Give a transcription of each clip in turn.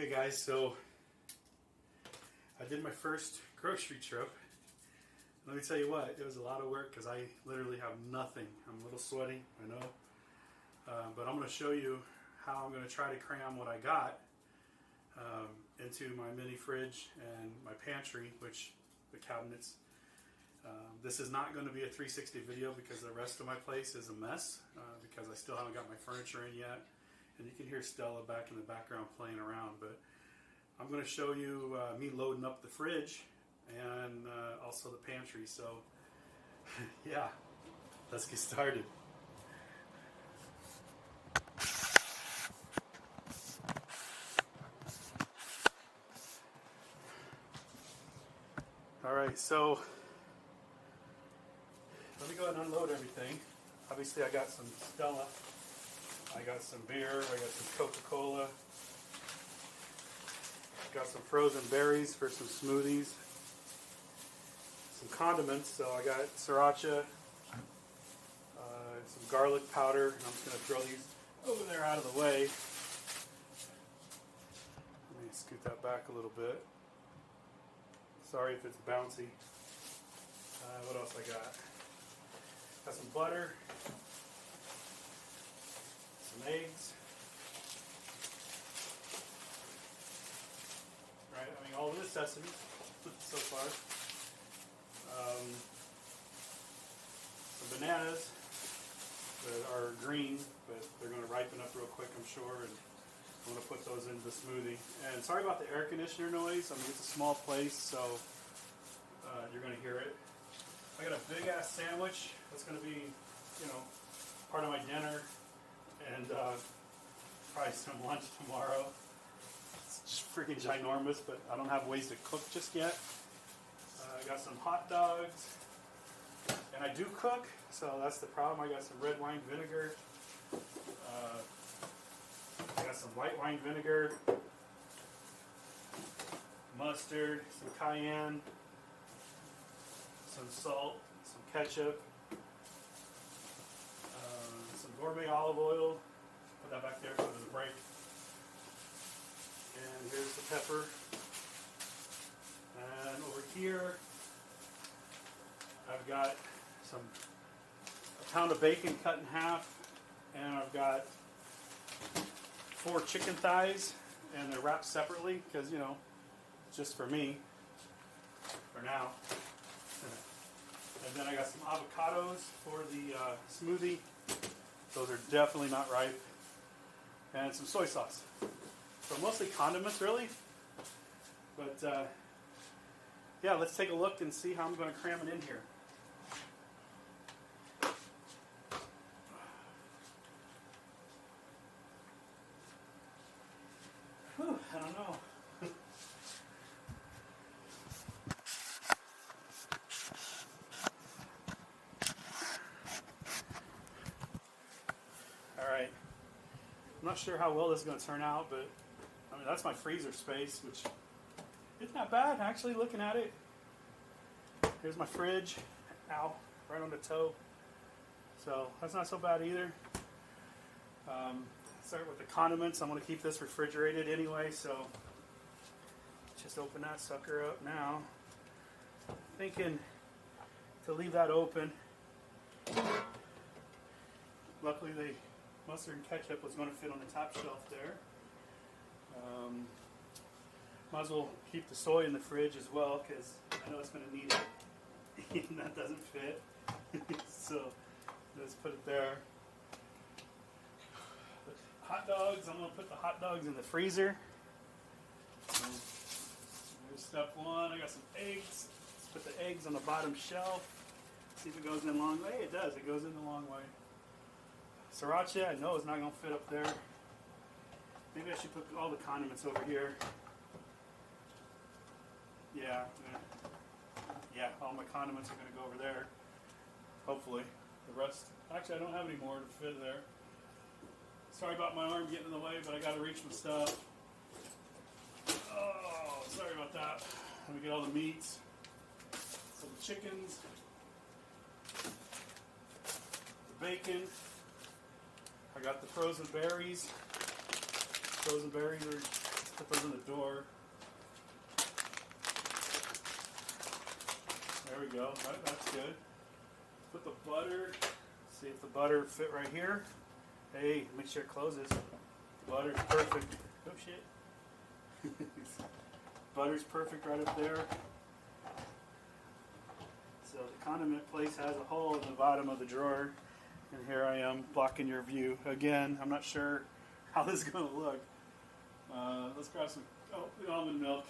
Okay guys, so I did my first grocery trip. Let me tell you what, it was a lot of work because I literally have nothing. I'm a little sweaty, I know. But I'm going to show you how I'm going to try to cram what I got into my mini fridge and my pantry, which the cabinets. This is not going to be a 360 video because the rest of my place is a mess because I still haven't got my furniture in yet. And you can hear Stella back in the background playing around, but I'm going to show you me loading up the fridge and also the pantry. So yeah, let's get started. Alright, so let me go ahead and unload everything. Obviously I got some Stella, I got some beer, I got some Coca-Cola, got some frozen berries for some smoothies, some condiments, so I got sriracha, some garlic powder, and I'm just going to throw these over there out of the way. Let me scoot that back a little bit. Sorry if it's bouncy. What else I got? Got some butter, some eggs. Right, I mean all of the sesame so far. Some bananas that are green, but they're going to ripen up real quick, I'm sure, and I'm going to put those into the smoothie. And sorry about the air conditioner noise. I mean, it's a small place, so you're going to hear it. I got a big ass sandwich that's going to be, you know, part of my dinner, and probably some lunch tomorrow. It's just freaking ginormous, but I don't have ways to cook just yet. I got some hot dogs, and I do cook, so that's the problem. I got some red wine vinegar. I got some white wine vinegar, mustard, some cayenne, some salt, some ketchup, some gourmet olive oil. Put that back there so there's a break. And here's the pepper. And over here, I've got a pound of bacon cut in half, and I've got 4 chicken thighs, and they're wrapped separately because, you know, just for me, for now. And then I got some avocados for the smoothie. Those are definitely not ripe. And some soy sauce. So mostly condiments, really. But yeah, let's take a look and see how I'm going to cram it in here. Whew, I don't know. Alright, I'm not sure how well this is going to turn out, but I mean, that's my freezer space, which isn't that bad, actually, looking at it. Here's my fridge. Ow, right on the toe. So that's not so bad either. Start with the condiments. I'm going to keep this refrigerated anyway, so just open that sucker up now. Thinking to leave that open. Luckily, the mustard and ketchup was going to fit on the top shelf there. Might as well keep the soy in the fridge as well because I know it's going to need it. And that doesn't fit. So let's put it there. Hot dogs, I'm going to put the hot dogs in the freezer. There's step 1. I got some eggs. Let's put the eggs on the bottom shelf. See if it goes in the long way. It does. It goes in the long way. Sriracha, I know it's not going to fit up there. Maybe I should put all the condiments over here. Yeah, all my condiments are going to go over there. Hopefully. The rest, actually I don't have any more to fit there. Sorry about my arm getting in the way, but I got to reach my stuff. Oh, sorry about that. Let me get all the meats. Some chickens. The bacon. I got the frozen berries. Frozen berries are Put those in the door. There we go. That's good. Put the butter. See if the butter fit right here. Hey, make sure it closes. Butter's perfect. Oh shit. Butter's perfect right up there. So the condiment place has a hole in the bottom of the drawer. And here I am blocking your view. Again, I'm not sure how this is going to look. Let's grab some, the almond milk.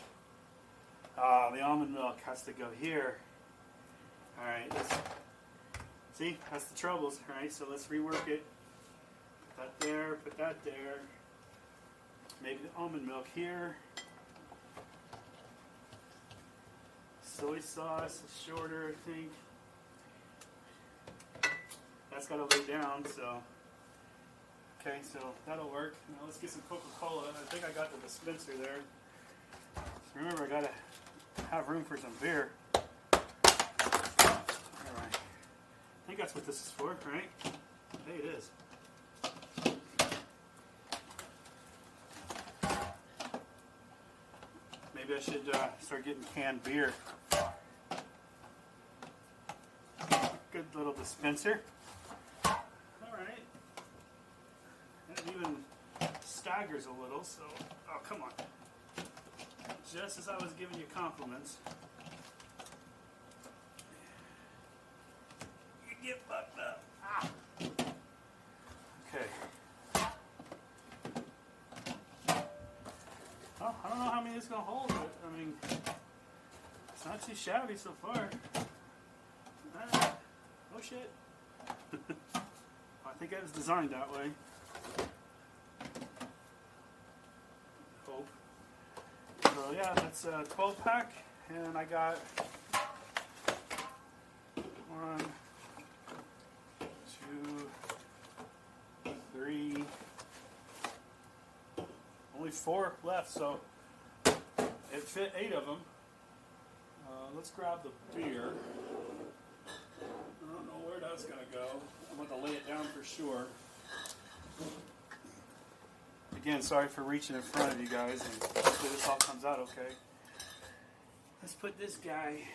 The almond milk has to go here. Alright, see, that's the troubles. Alright, so let's rework it. Put that there, put that there. Maybe the almond milk here. Soy sauce is shorter, I think. That's got to lay down, so. Okay, so that'll work. Now let's get some Coca-Cola. I think I got the dispenser there. Remember, I got to have room for some beer. Alright. I think that's what this is for, right? Hey, it is. Maybe I should start getting canned beer. Good little dispenser. Alright. It even staggers a little, so. Oh, come on. Just as I was giving you compliments. You get fucked up. Ah. Okay. Well, I don't know how many it's going to hold, but I mean, it's not too shabby so far. Oh shit. I think it was designed that way. Hope. So yeah, that's a 12 pack, and I got 1, 2, 3, only 4 left, so it fit 8 of them. Let's grab the beer. I don't know where that's going to go. I'm going to lay it down for sure. Again, sorry for reaching in front of you guys, and hopefully this all comes out okay. Let's put this guy.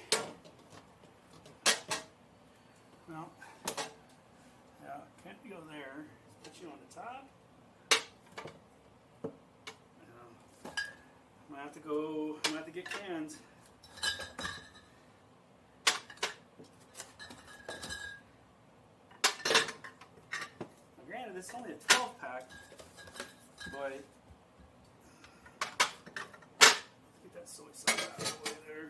No. Yeah, can't go there. Let's put you on the top. I'm going to have to get cans. Now, granted, it's only a 12 pack, but let's get that soy sauce out of the way there.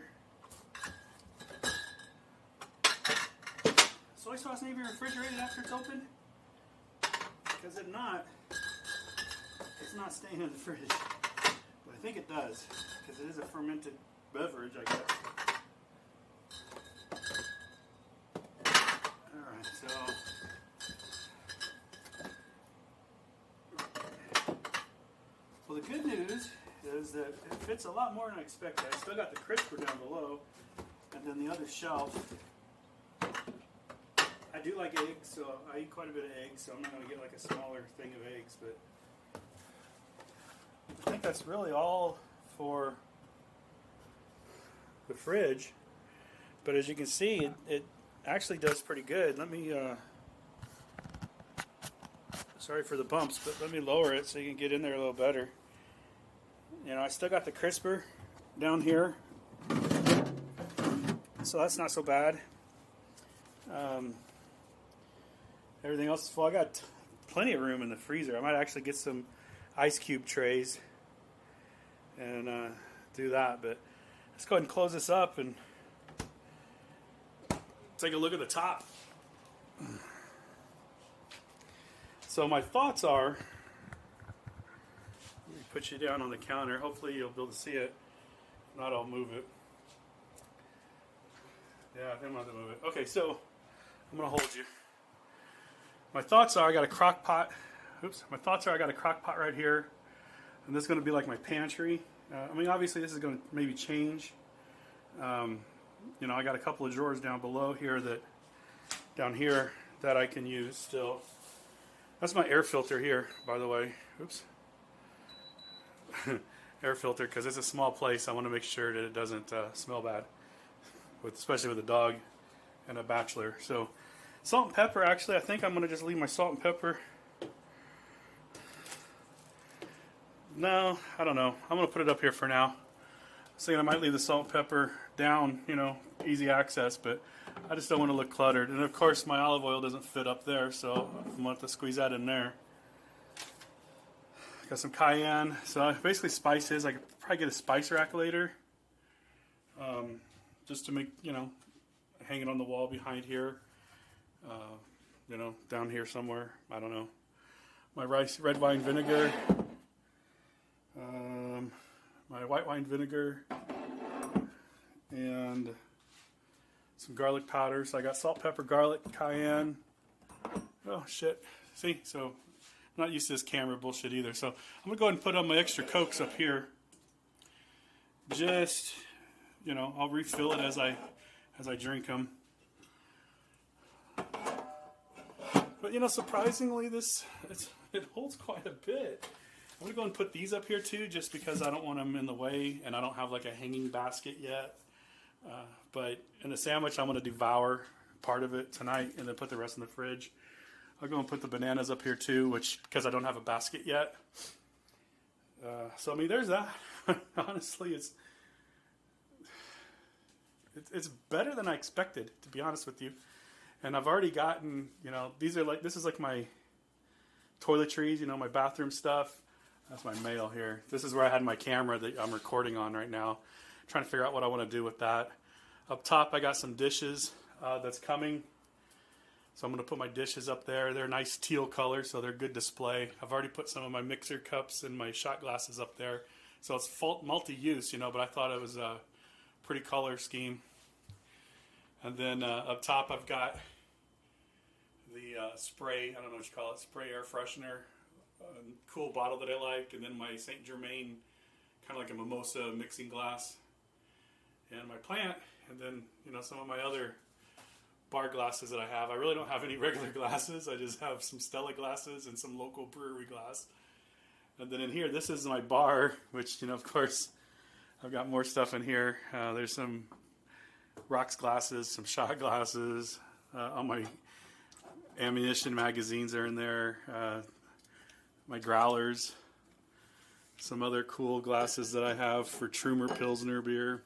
Soy sauce need to be refrigerated after it's opened? Because if not, it's not staying in the fridge. But I think it does, because it is a fermented beverage, I guess. Alright, so. Well, the good news is that it fits a lot more than I expected. I still got the crisper down below, and then the other shelf. I do like eggs, so I eat quite a bit of eggs, so I'm not going to get like a smaller thing of eggs, but I think that's really all for the fridge. But as you can see, it actually does pretty good. Let me, sorry for the bumps, but let me lower it so you can get in there a little better. You know, I still got the crisper down here, so that's not so bad. Everything else is full. I got plenty of room in the freezer. I might actually get some ice cube trays and do that. But let's go ahead and close this up and take a look at the top. So my thoughts are, let me put you down on the counter. Hopefully you'll be able to see it. If not, I'll move it. Yeah, I think I'm going to move it. Okay, so I'm going to hold you. My thoughts are I got a crock pot. Oops. My thoughts are I got a crock pot right here. And this is going to be like my pantry. I mean, obviously this is going to maybe change. You know, I got a couple of drawers down below here down here that I can use still. That's my air filter here, by the way. Oops. air filter because it's a small place. I want to make sure that it doesn't smell bad, especially with a dog and a bachelor. So salt and pepper, actually I think I'm going to just leave my salt and pepper. No, I don't know. I'm going to put it up here for now. I was thinking I might leave the salt and pepper down, you know, easy access, but I just don't want to look cluttered. And of course my olive oil doesn't fit up there, so I'm going to have to squeeze that in there. Got some cayenne. So basically spices. I could probably get a spice rack later. Just to make, you know, hang it on the wall behind here. You know, down here somewhere. I don't know. My red wine vinegar. My white wine vinegar. And some garlic powder. So I got salt, pepper, garlic, cayenne. Oh, shit. See? So I'm not used to this camera bullshit either. So I'm going to go ahead and put on my extra Cokes up here. Just, you know, I'll refill it as I drink them. But, you know, surprisingly, it holds quite a bit. I'm going to go and put these up here too, just because I don't want them in the way, and I don't have like a hanging basket yet. But in the sandwich, I'm going to devour part of it tonight and then put the rest in the fridge. I'll go and put the bananas up here too, because I don't have a basket yet. So I mean, there's that. Honestly, it's better than I expected, to be honest with you. And I've already gotten, you know, this is like my toiletries, you know, my bathroom stuff. That's my mail here. This is where I had my camera that I'm recording on right now. Trying to figure out what I want to do with that. Up top, I got some dishes that's coming. So I'm going to put my dishes up there. They're nice teal color, so they're good display. I've already put some of my mixer cups and my shot glasses up there. So it's multi-use, you know, but I thought it was a pretty color scheme. And then up top, I've got the spray, I don't know what you call it, spray air freshener. Cool bottle that I like. And then my St. Germain, kind of like a mimosa mixing glass. And my plant. And then, you know, some of my other bar glasses that I have. I really don't have any regular glasses. I just have some Stella glasses and some local brewery glass. And then in here, this is my bar, which, you know, of course, I've got more stuff in here. There's some rocks glasses, some shot glasses. All my ammunition magazines are in there. My growlers. Some other cool glasses that I have for Trumer Pilsner beer.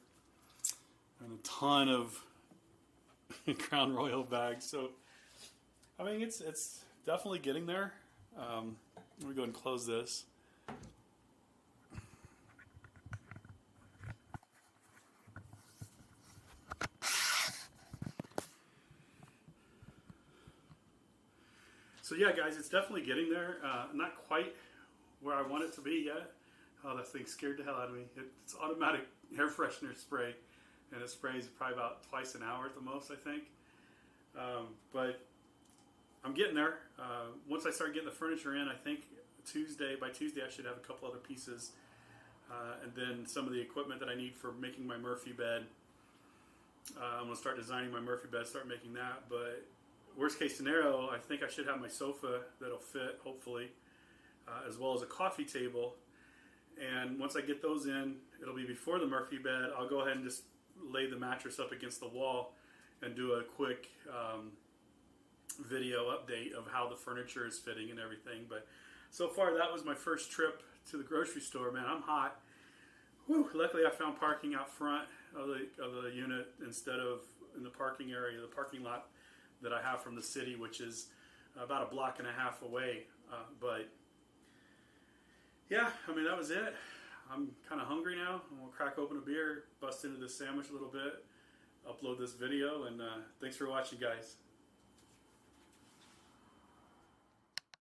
And a ton of Crown Royal bags. So, I mean, it's definitely getting there. Let me go ahead and close this. So yeah, guys, it's definitely getting there. Not quite where I want it to be yet. Oh, that thing scared the hell out of me. It's automatic air freshener spray. And it sprays probably about twice an hour at the most, I think. But I'm getting there. Once I start getting the furniture in, I think by Tuesday I should have a couple other pieces. And then some of the equipment that I need for making my Murphy bed. I'm going to start designing my Murphy bed, start making that. But worst case scenario, I think I should have my sofa that'll fit, hopefully, as well as a coffee table. And once I get those in, it'll be before the Murphy bed. I'll go ahead and just lay the mattress up against the wall and do a quick video update of how the furniture is fitting and everything. But so far, that was my first trip to the grocery store. Man, I'm hot. Whew. Luckily, I found parking out front of the unit instead of in the parking area, the parking lot that I have from the city, which is about a block and a half away. But yeah, I mean, that was it. I'm kind of hungry now. I'm going to crack open a beer, bust into this sandwich a little bit, upload this video, and thanks for watching, guys.